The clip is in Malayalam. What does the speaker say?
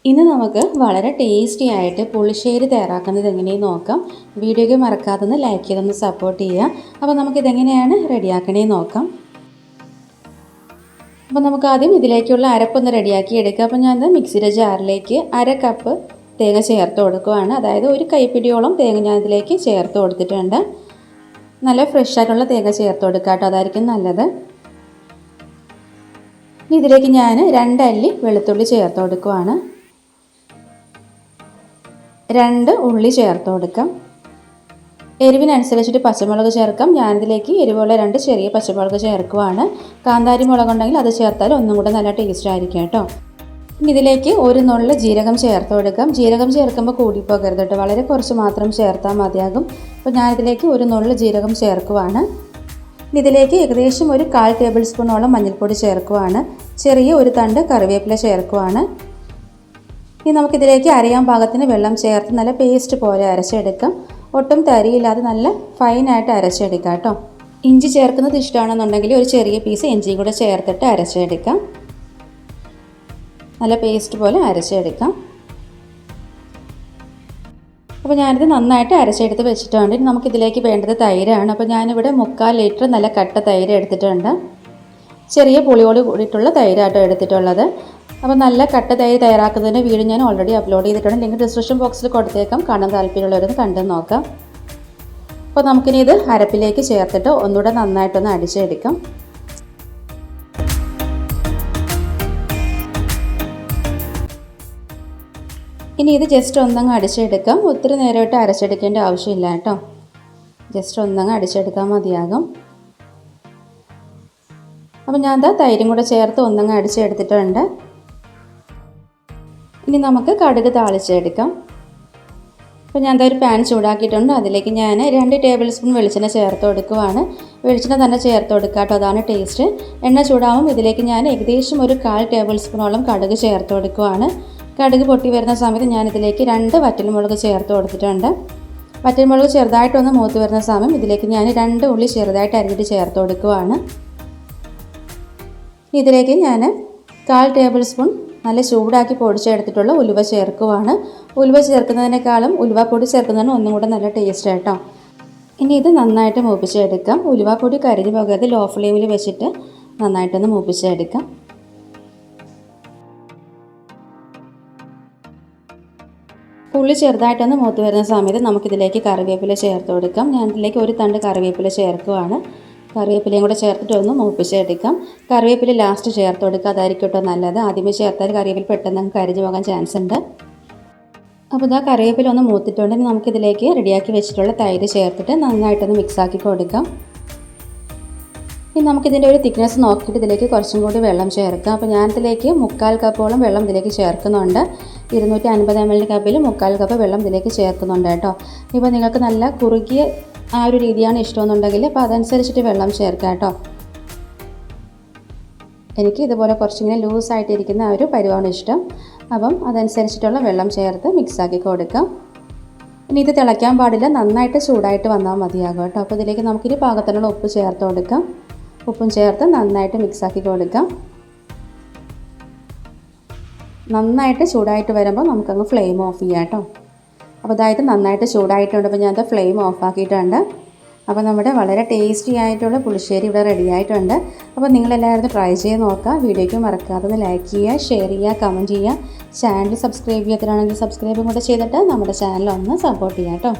ഇന്ന് നമുക്ക് വളരെ ടേസ്റ്റി ആയിട്ട് പുളിശ്ശേരി തയ്യാറാക്കുന്നത് എങ്ങനെയെന്ന് നോക്കാം. വീഡിയോയ്ക്ക് മറക്കാതെ ലൈക്ക് ചെയ്തൊന്ന് സപ്പോർട്ട് ചെയ്യുക. അപ്പോൾ നമുക്കിതെങ്ങനെയാണ് റെഡിയാക്കണേന്ന് നോക്കാം. അപ്പോൾ നമുക്ക് ആദ്യം ഇതിലേക്കുള്ള അരപ്പൊന്ന് റെഡിയാക്കി എടുക്കുക. അപ്പോൾ ഞാൻ മിക്സിയുടെ ജാറിലേക്ക് 1/2 കപ്പ് തേങ്ങ ചേർത്ത് കൊടുക്കുകയാണ്. അതായത് ഒരു കൈപ്പിടിയോളം തേങ്ങ ഞാൻ ഇതിലേക്ക് ചേർത്ത് കൊടുത്തിട്ടുണ്ട്. നല്ല ഫ്രഷ് ആയിട്ടുള്ള തേങ്ങ ചേർത്ത് കൊടുക്കുക കേട്ടോ, അതായിരിക്കും നല്ലത്. ഇനി ഇതിലേക്ക് ഞാൻ 2 അല്ലി വെളുത്തുള്ളി ചേർത്ത് കൊടുക്കുകയാണ്. 2 ഉള്ളി ചേർത്ത് കൊടുക്കാം. എരിവിനനുസരിച്ചിട്ട് പച്ചമുളക് ചേർക്കാം. ഞാനിതിലേക്ക് എരിവുള്ള 2 ചെറിയ പച്ചമുളക് ചേർക്കുവാണ്. കാന്താരി മുളക് ഉണ്ടെങ്കിൽ അത് ചേർത്താൽ ഒന്നും കൂടെ നല്ല ടേസ്റ്റ് ആയിരിക്കും കേട്ടോ. ഇനി ഇതിലേക്ക് ഒരു നുള്ള് ജീരകം ചേർത്ത് കൊടുക്കാം. ജീരകം ചേർക്കുമ്പോൾ കൂടിപ്പോകരുത് കേട്ടോ, വളരെ കുറച്ച് മാത്രം ചേർത്താൽ മതിയാകും. അപ്പോൾ ഞാനിതിലേക്ക് ഒരു നുള്ള് ജീരകം ചേർക്കുവാണ്. ഇതിലേക്ക് ഏകദേശം ഒരു 1/4 ടേബിൾ സ്പൂണോളം മഞ്ഞൾപ്പൊടി ചേർക്കുവാണ്. ചെറിയ ഒരു തണ്ട് കറിവേപ്പില ചേർക്കുവാണ്. ഇനി നമുക്കിതിലേക്ക് അരയാൻ പാകത്തിന് വെള്ളം ചേർത്ത് നല്ല പേസ്റ്റ് പോലെ അരച്ചെടുക്കാം. ഒട്ടും തരിയില്ലാതെ നല്ല ഫൈനായിട്ട് അരച്ചെടുക്കാം കേട്ടോ. ഇഞ്ചി ചേർക്കുന്നത് ഇഷ്ടമാണെന്നുണ്ടെങ്കിൽ ഒരു ചെറിയ പീസ് ഇഞ്ചിയും കൂടെ ചേർത്തിട്ട് അരച്ചെടുക്കാം. നല്ല പേസ്റ്റ് പോലെ അരച്ചെടുക്കാം. അപ്പോൾ ഞാനിത് നന്നായിട്ട് അരച്ചെടുത്ത് വെച്ചിട്ടുണ്ട്. ഇനി നമുക്കിതിലേക്ക് വേണ്ടത് തൈരാണ്. അപ്പോൾ ഞാനിവിടെ 3/4 ലിറ്റർ നല്ല കട്ട തൈര് എടുത്തിട്ടുണ്ട്. ചെറിയ പുളിയോട് കൂടിയിട്ടുള്ള തൈരാട്ടോ എടുത്തിട്ടുള്ളത്. അപ്പോൾ നല്ല കട്ട തൈര് തയ്യാറാക്കുന്നതിൻ്റെ വീഡിയോ ഞാൻ ഓൾറെഡി അപ്ലോഡ് ചെയ്തിട്ടുണ്ട്. ലിങ്ക് ഡിസ്ക്രിപ്ഷൻ ബോക്സിൽ കൊടുത്തേക്കാം, കാണാൻ താല്പര്യമുള്ളവരൊന്ന് കണ്ടു നോക്കാം. അപ്പോൾ നമുക്കിനി ഇത് അരപ്പിലേക്ക് ചേർത്തിട്ട് ഒന്നുകൂടെ നന്നായിട്ടൊന്ന് അടിച്ചെടുക്കാം. ഇനി ഇത് ജസ്റ്റ് ഒന്നങ്ങ് അടിച്ചെടുക്കാം. ഒത്തിരി നേരമായിട്ട് അരച്ചെടുക്കേണ്ട ആവശ്യമില്ല കേട്ടോ, ജസ്റ്റ് ഒന്നങ്ങ് അടിച്ചെടുക്കാൻ മതിയാകും. അപ്പോൾ ഞാൻ തൈരും കൂടെ ചേർത്ത് ഒന്നങ്ങ് അടിച്ചെടുത്തിട്ടുണ്ട്. ഇനി നമുക്ക് കടുക് താളിച്ചെടുക്കാം. അപ്പോൾ ഞാൻ ഒരു പാൻ ചൂടാക്കിയിട്ടുണ്ട്. അതിലേക്ക് ഞാൻ 2 ടേബിൾ സ്പൂൺ വെളിച്ചെണ്ണ ചേർത്ത് കൊടുക്കുവാണ്. വെളിച്ചെണ്ണ തന്നെ ചേർത്ത് കൊടുക്കുക കേട്ടോ, അതാണ് ടേസ്റ്റ്. എണ്ണ ചൂടാകുമ്പോൾ ഇതിലേക്ക് ഞാൻ ഏകദേശം ഒരു 1/4 ടേബിൾ സ്പൂണോളം കടുക് ചേർത്ത് കൊടുക്കുവാണ്. കടുക് പൊട്ടി വരുന്ന സമയത്ത് ഞാനിതിലേക്ക് 2 വറ്റൽമുളക് ചേർത്ത് കൊടുത്തിട്ടുണ്ട്. വറ്റൽമുളക് ചെറുതായിട്ടൊന്ന് മൂത്ത് വരുന്ന സമയം ഇതിലേക്ക് ഞാൻ 2 ഉള്ളി ചെറുതായിട്ട് അരിഞ്ഞിട്ട് ചേർത്ത് കൊടുക്കുവാണ്. ഇതിലേക്ക് ഞാൻ 1/4 ടേബിൾ സ്പൂൺ നല്ല ചൂടാക്കി പൊടിച്ചെടുത്തിട്ടുള്ള ഉലുവ ചേർക്കുവാണ്. ഉലുവ ചേർക്കുന്നതിനേക്കാളും ഉലുവപ്പൊടി ചേർക്കുന്നതാണ് ഒന്നും കൂടെ നല്ല ടേസ്റ്റ് കേട്ടോ. ഇനി ഇത് നന്നായിട്ട് മൂപ്പിച്ചെടുക്കാം. ഉലുവപ്പൊടി കരിഞ്ഞു പോകാതെ ലോ ഫ്ലെയിമിൽ വെച്ചിട്ട് നന്നായിട്ടൊന്ന് മൂപ്പിച്ചെടുക്കാം. ഉള്ളി ചെറുതായിട്ടൊന്ന് മൂത്ത് വരുന്ന സമയത്ത് നമുക്കിതിലേക്ക് കറിവേപ്പില ചേർത്ത് കൊടുക്കാം. ഞാൻ ഇതിലേക്ക് ഒരു തണ്ട് കറിവേപ്പില ചേർക്കുവാണ്. കറിവേപ്പിലയും കൂടെ ചേർത്തിട്ട് ഒന്ന് മൂപ്പിച്ചെടുക്കാം. കറിവേപ്പില ലാസ്റ്റ് ചേർത്ത് കൊടുക്കുക, അതായിരിക്കും കേട്ടോ നല്ലത്. ആദ്യമേ ചേർത്താൽ കറിവേപ്പില പെട്ടെന്ന് കരിഞ്ഞു പോകാൻ ചാൻസ് ഉണ്ട്. അപ്പോൾ ഇതാ കറിവേപ്പില ഒന്ന് മൂത്തിട്ടുണ്ടെങ്കിൽ നമുക്കിതിലേക്ക് റെഡിയാക്കി വെച്ചിട്ടുള്ള തൈര് ചേർത്തിട്ട് നന്നായിട്ടൊന്ന് മിക്സാക്കി കൊടുക്കാം. ഇനി നമുക്കിതിൻ്റെ ഒരു തിക്നെസ് നോക്കിയിട്ട് ഇതിലേക്ക് കുറച്ചും കൂടി വെള്ളം ചേർക്കാം. അപ്പോൾ ഞാനിതിലേക്ക് 3/4 കപ്പോളം വെള്ളം ഇതിലേക്ക് ചേർക്കുന്നുണ്ട്. 250 ml കപ്പിൽ 3/4 കപ്പ് വെള്ളം ഇതിലേക്ക് ചേർക്കുന്നുണ്ട് കേട്ടോ. ഇപ്പോൾ നിങ്ങൾക്ക് നല്ല കുറുകിയ ആ ഒരു രീതിയാണ് ഇഷ്ടമെന്നുണ്ടെങ്കിൽ അപ്പോൾ അതനുസരിച്ചിട്ട് വെള്ളം ചേർക്കാം കേട്ടോ. എനിക്ക് ഇതുപോലെ കുറച്ചിങ്ങനെ ലൂസായിട്ടിരിക്കുന്ന ആ ഒരു പരുവാണ് ഇഷ്ടം. അപ്പം അതനുസരിച്ചിട്ടുള്ള വെള്ളം ചേർത്ത് മിക്സാക്കി കൊടുക്കാം. ഇനി ഇത് തിളയ്ക്കാൻ പാടില്ല, നന്നായിട്ട് ചൂടായിട്ട് വന്നാൽ മതിയാകും കേട്ടോ. അപ്പോൾ ഇതിലേക്ക് നമുക്കിനി പാകത്തിനുള്ള ഉപ്പ് ചേർത്ത് കൊടുക്കാം. ഉപ്പും ചേർത്ത് നന്നായിട്ട് മിക്സാക്കി കൊടുക്കാം. നന്നായിട്ട് ചൂടായിട്ട് വരുമ്പോൾ നമുക്കങ്ങ് ഫ്ലെയിം ഓഫ് ചെയ്യാം കേട്ടോ. അപ്പോൾ അതായത് നന്നായിട്ട് ചൂടായിട്ടുണ്ട്. അപ്പോൾ ഞാൻ ഫ്ലെയിം ഓഫാക്കിയിട്ടുണ്ട്. അപ്പോൾ നമ്മുടെ വളരെ ടേസ്റ്റി ആയിട്ടുള്ള പുളിശ്ശേരി ഇവിടെ റെഡി ആയിട്ടുണ്ട്. അപ്പോൾ നിങ്ങളെല്ലാവരും ട്രൈ ചെയ്ത് നോക്കുക. വീഡിയോയ്ക്ക് മറക്കാതെ ലൈക്ക് ചെയ്യുക, ഷെയർ ചെയ്യുക, കമൻറ്റ് ചെയ്യുക. ചാനൽ സബ്സ്ക്രൈബ് ചെയ്യാത്തതാണെങ്കിൽ സബ്സ്ക്രൈബും കൂടെ ചെയ്തിട്ട് നമ്മുടെ ചാനൽ ഒന്ന് സപ്പോർട്ട് ചെയ്യാം കേട്ടോ.